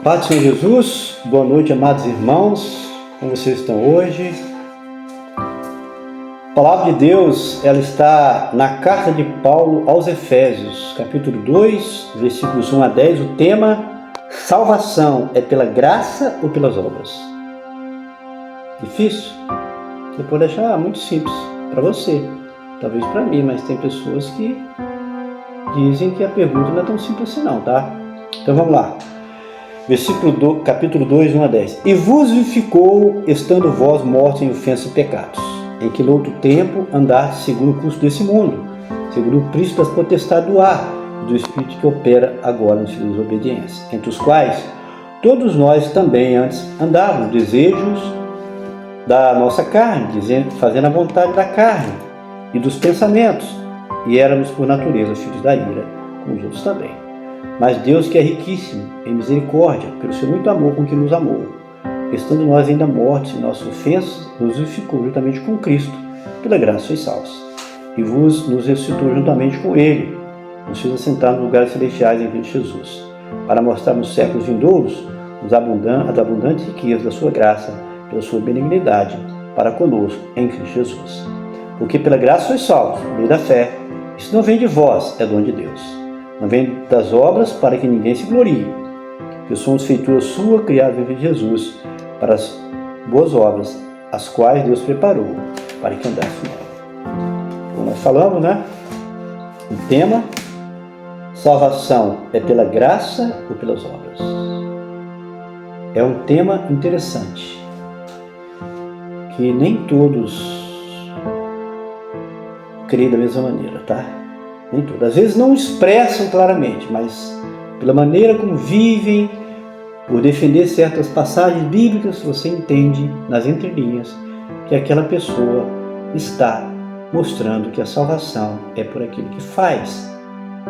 Paz do Senhor Jesus, boa noite, amados irmãos, como vocês estão hoje? A palavra de Deus, ela está na carta de Paulo aos Efésios, capítulo 2, versículos 1 a 10, o tema: salvação é pela graça ou pelas obras? Difícil? Você pode achar muito simples para você, talvez para mim, mas tem pessoas que dizem que a pergunta não é tão simples assim não, tá? Então vamos lá. Capítulo 2, 1 a 10. E vos vivificou, estando vós mortos em ofensas e pecados, em que no outro tempo andaste segundo o curso desse mundo, segundo o príncipe das potestades do ar, do espírito que opera agora nos filhos de desobediência, entre os quais todos nós também antes andávamos, desejos da nossa carne, fazendo a vontade da carne e dos pensamentos, e éramos por natureza filhos da ira, como os outros também. Mas Deus, que é riquíssimo em misericórdia, pelo seu muito amor com que nos amou, estando nós ainda mortos em nossas ofensas, nos vivificou juntamente com Cristo, pela graça sois salvos, e nos ressuscitou juntamente com Ele, nos fez assentar nos lugares celestiais em Cristo Jesus, para mostrar nos séculos vindouros as abundantes riquezas da sua graça, pela sua benignidade, para conosco em Cristo Jesus. Porque pela graça sois salvos, por meio da fé. Isso não vem de vós, é dom de Deus. Não vem das obras, para que ninguém se glorie, que somos feitura sua, criados em Cristo Jesus, para as boas obras, as quais Deus preparou, para que andasse nela. Como nós falamos, né? O tema: salvação é pela graça ou pelas obras? É um tema interessante, que nem todos creem da mesma maneira, tá? Nem todas. Às vezes não expressam claramente, mas pela maneira como vivem, por defender certas passagens bíblicas, você entende nas entrelinhas que aquela pessoa está mostrando que a salvação é por aquilo que faz,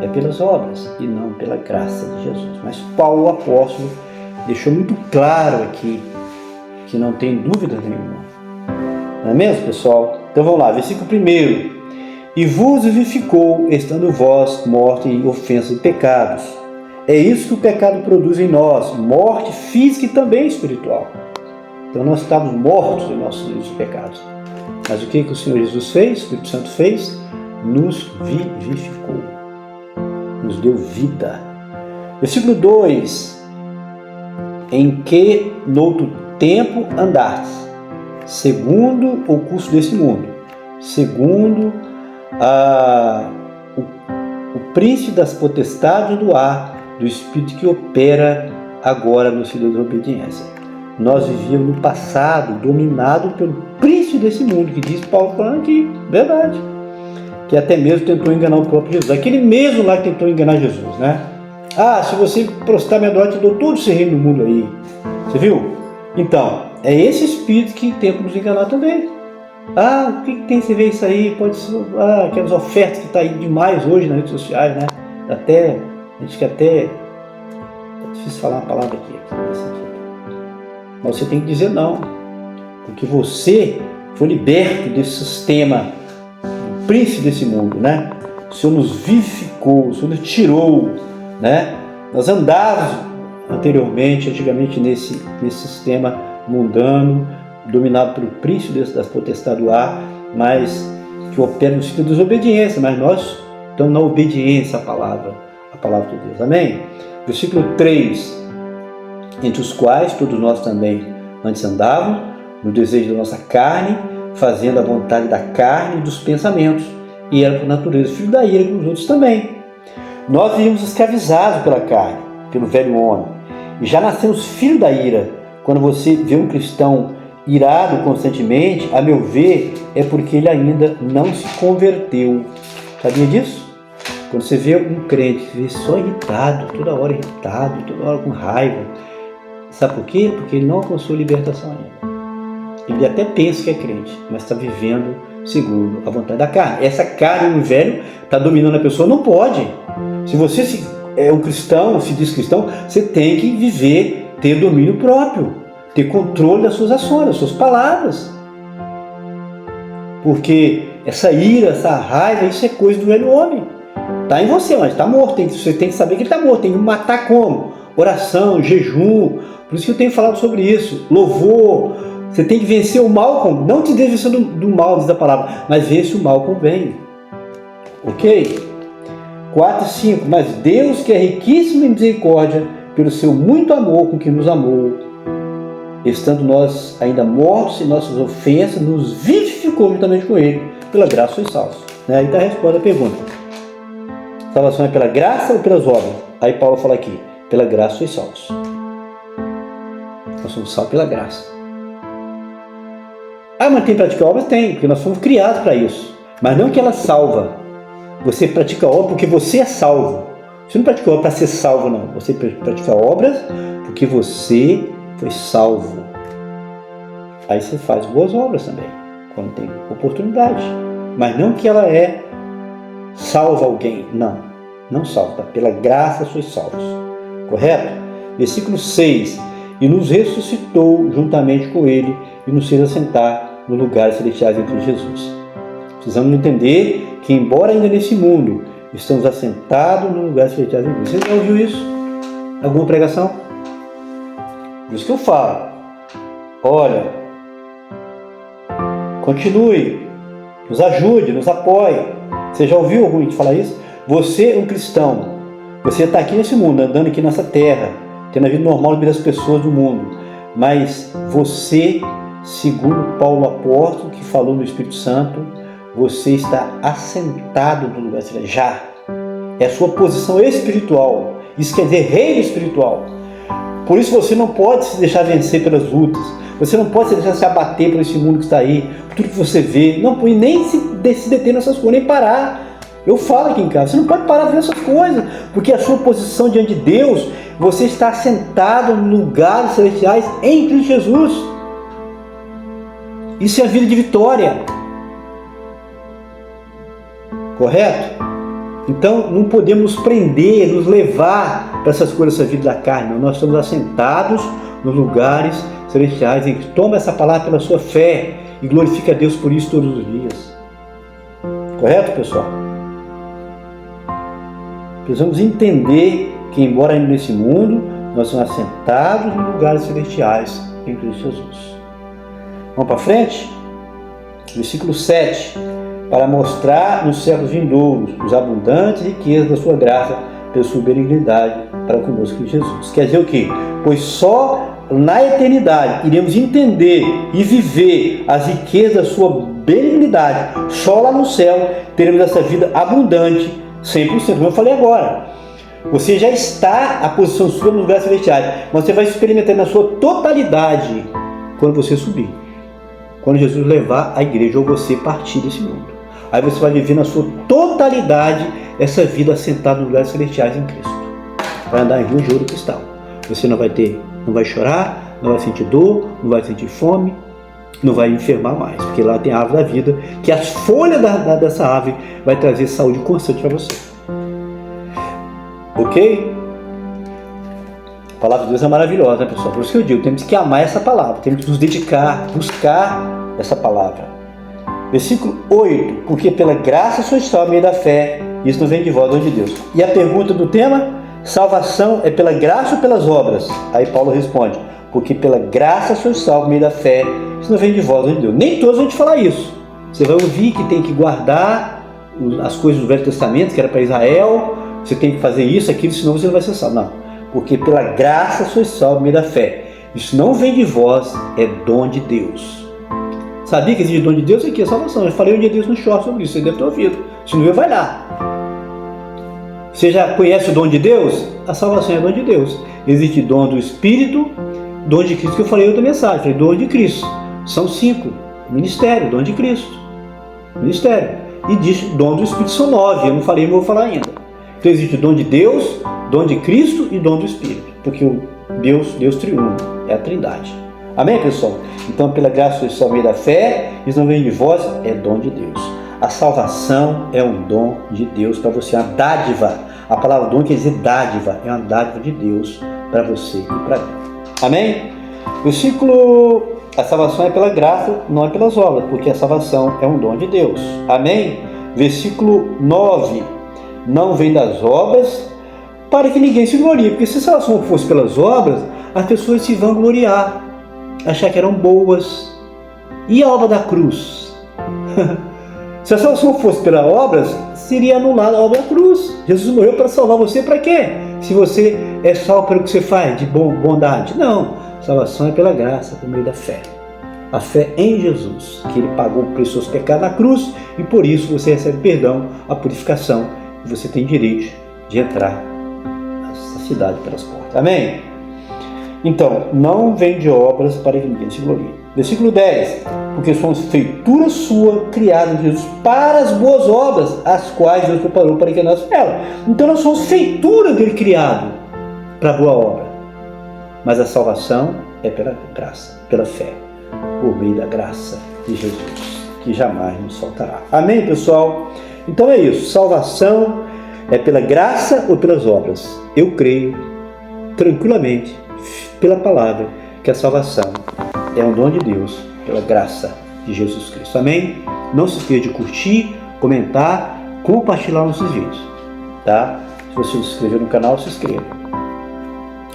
é pelas obras e não pela graça de Jesus. Mas Paulo, o apóstolo, deixou muito claro aqui que não tem dúvida nenhuma. Não é mesmo, pessoal? Então vamos lá, versículo 1. E vos vivificou, estando vós mortos em ofensas e pecados. É isso que o pecado produz em nós, morte física e também espiritual. Então nós estávamos mortos em nossos pecados. Mas o que o Senhor Jesus fez, o Espírito Santo fez? Nos vivificou, nos deu vida. Versículo 2. Em que noutro tempo andastes, segundo o curso desse mundo, segundo o príncipe das potestades do ar, do espírito que opera agora nos filhos da desobediência. Nós vivíamos no passado dominado pelo príncipe desse mundo, que diz Paulo falando aqui, verdade, que até mesmo tentou enganar o próprio Jesus, aquele mesmo lá que tentou enganar Jesus, né? Se você prostrar me adorar, te dou todo esse reino do mundo aí. Você viu? Então, é esse espírito que tenta nos enganar também. O que tem você vê isso aí? Pode ser aquelas ofertas que está aí demais hoje nas redes sociais, né? A gente quer até. É difícil falar uma palavra aqui. Mas você tem que dizer não. Porque você foi liberto desse sistema, do príncipe desse mundo, né? O Senhor nos vivificou, o Senhor nos tirou, né? Nós andávamos antigamente nesse sistema mundano, dominado pelo príncipe das potestades do ar, mas que opera no sentido da desobediência, mas nós estamos na obediência à palavra de Deus. Amém? Versículo 3. Entre os quais todos nós também antes andávamos, no desejo da nossa carne, fazendo a vontade da carne e dos pensamentos, e era por natureza filho da ira, como os outros também. Nós vivíamos escravizados pela carne, pelo velho homem, e já nascemos filho da ira. Quando você vê um cristão irado constantemente, a meu ver, é porque ele ainda não se converteu. Sabia disso? Quando você vê um crente que vê só irritado, toda hora com raiva, sabe por quê? Porque ele não alcançou libertação ainda. Ele até pensa que é crente, mas está vivendo segundo a vontade da carne. Essa carne, o velho, está dominando a pessoa. Não pode. Se você é um cristão, se diz cristão, você tem que viver, ter domínio próprio, ter controle das suas ações, das suas palavras. Porque essa ira, essa raiva, isso é coisa do velho homem. Está em você, mas está morto. Você tem que saber que ele está morto. Tem que matar como? oração, jejum. Por isso que eu tenho falado sobre isso. Louvor. Você tem que vencer o mal com... Não te deixe vencer do mal, diz a palavra, mas vence o mal com o bem. Ok? 4 e 5. Mas Deus, que é riquíssimo em misericórdia, pelo seu muito amor com que nos amou, estando nós ainda mortos em nossas ofensas, nos vivificou juntamente com Ele, pela graça sois salvos. Aí está a resposta à pergunta. Salvação é pela graça ou pelas obras? Aí Paulo fala aqui, pela graça sois salvos. Nós somos salvos pela graça. Mas tem praticar obras? Tem, porque nós fomos criados para isso. Mas não que ela salva. Você pratica obra porque você é salvo. Você não pratica obra para ser salvo, não. Você pratica obras porque você foi salvo. Aí você faz boas obras também, quando tem oportunidade. Mas não que ela salva alguém. Não, não salva. Pela graça sois salvos. Correto? Versículo 6. E nos ressuscitou juntamente com Ele e nos fez assentar nos lugares celestiais em Cristo Jesus. Precisamos entender que, embora ainda nesse mundo, estamos assentados nos lugares celestiais em Cristo. Você já ouviu isso? Alguma pregação? Por isso que eu falo. Olha, continue, nos ajude, nos apoie. Você já ouviu algum gente falar isso? Você é um cristão. Você está aqui nesse mundo, andando aqui nessa terra, tendo a vida normal das pessoas do mundo. Mas você, segundo Paulo apóstolo, que falou no Espírito Santo, você está assentado no lugar celestial. Já. É a sua posição espiritual. Isso quer dizer reino espiritual. Por isso você não pode se deixar vencer pelas lutas. Você não pode se deixar se abater por esse mundo que está aí, por tudo que você vê. Não, e nem se deter nessas coisas, nem parar. Eu falo aqui em casa, você não pode parar de ver essas coisas, porque a sua posição diante de Deus, você está assentado em lugares celestiais em Cristo Jesus. Isso é a vida de vitória. Correto? Então não podemos prender, nos levar para essas coisas dessa vida da carne. Não. Nós estamos assentados nos lugares celestiais em que toma essa palavra pela sua fé e glorifica a Deus por isso todos os dias. Correto, pessoal? Precisamos entender que, embora ainda nesse mundo, nós estamos assentados nos lugares celestiais em Cristo Jesus. Vamos para frente? Versículo 7. Para mostrar nos séculos vindouros os abundantes riquezas da sua graça, pela sua benignidade para conosco em Jesus. Quer dizer o quê? Pois só na eternidade iremos entender e viver as riquezas da sua benignidade. Só lá no céu teremos essa vida abundante, 100%, como eu falei agora. Você já está, a posição sua nos lugares celestiais, mas você vai experimentar na sua totalidade quando você subir. Quando Jesus levar a igreja ou você partir desse mundo. Aí você vai viver na sua totalidade essa vida assentada nos lugares celestiais em Cristo. Vai andar em rios de ouro cristal. Você não vai chorar, não vai sentir dor, não vai sentir fome, não vai enfermar mais, porque lá tem a árvore da vida, que as folhas dessa árvore vai trazer saúde constante para você. Ok? A palavra de Deus é maravilhosa, né, pessoal? Por isso que eu digo, temos que amar essa palavra, temos que nos dedicar, buscar essa palavra. Versículo 8, porque pela graça sois salvos meio da fé, isso não vem de vós, dom de Deus. E a pergunta do tema, salvação é pela graça ou pelas obras? Aí Paulo responde, porque pela graça sois salvos meio da fé, isso não vem de vós, dom de Deus. Nem todos vão te falar isso. Você vai ouvir que tem que guardar as coisas do Velho Testamento, que era para Israel, você tem que fazer isso, aquilo, senão você não vai ser salvo. Não, porque pela graça sois salvos meio da fé. Isso não vem de vós, é dom de Deus. Sabia que existe dom de Deus? Aqui é salvação. Eu falei um dia Deus no short sobre isso, você deve ter ouvido. Se não viu, vai lá. Você já conhece o dom de Deus? A salvação é dom de Deus. Existe dom do Espírito, dom de Cristo, que eu falei em outra mensagem. Falei dom de Cristo. São 5. Ministério, dom de Cristo. Ministério. E diz dom do Espírito, são 9. Eu não falei, mas vou falar ainda. Então existe dom de Deus, dom de Cristo e dom do Espírito. Porque o Deus triuno, é a Trindade. Amém, pessoal? Então, pela graça sois salvos meio da fé, isso não vem de vós, é dom de Deus. A salvação é um dom de Deus para você, uma dádiva. A palavra dom quer dizer dádiva, é uma dádiva de Deus para você e para mim. Amém? Versículo, a salvação é pela graça, não é pelas obras, porque a salvação é um dom de Deus. Amém? Versículo 9, não vem das obras, para que ninguém se glorie. Porque se a salvação fosse pelas obras, as pessoas se vão gloriar, achar que eram boas. E a obra da cruz? Se a salvação fosse pelas obras, seria anulada a obra da cruz. Jesus morreu para salvar você para quê? Se você é salvo pelo que você faz, de bondade. Não, salvação é pela graça, por meio da fé. A fé em Jesus, que Ele pagou por seus pecados na cruz, e por isso você recebe perdão, a purificação, e você tem direito de entrar nessa cidade pelas portas. Amém? Então, não vem de obras para que ninguém se glorie. Versículo 10. Porque somos feitura sua, criada em Jesus, para as boas obras, as quais Deus preparou para que nós nela. Então nós somos feitura dele criado para a boa obra. Mas a salvação é pela graça, pela fé, por meio da graça de Jesus, que jamais nos faltará. Amém, pessoal? Então é isso. Salvação é pela graça ou pelas obras? Eu creio tranquilamente, pela palavra, que a salvação é um dom de Deus, pela graça de Jesus Cristo. Amém? Não se esqueça de curtir, comentar, compartilhar nossos vídeos, tá? Se você se inscrever no canal, se inscreva.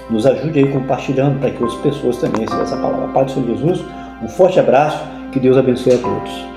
Nos ajude aí compartilhando para que outras pessoas também recebam essa palavra. Pai do Senhor Jesus, um forte abraço, que Deus abençoe a todos.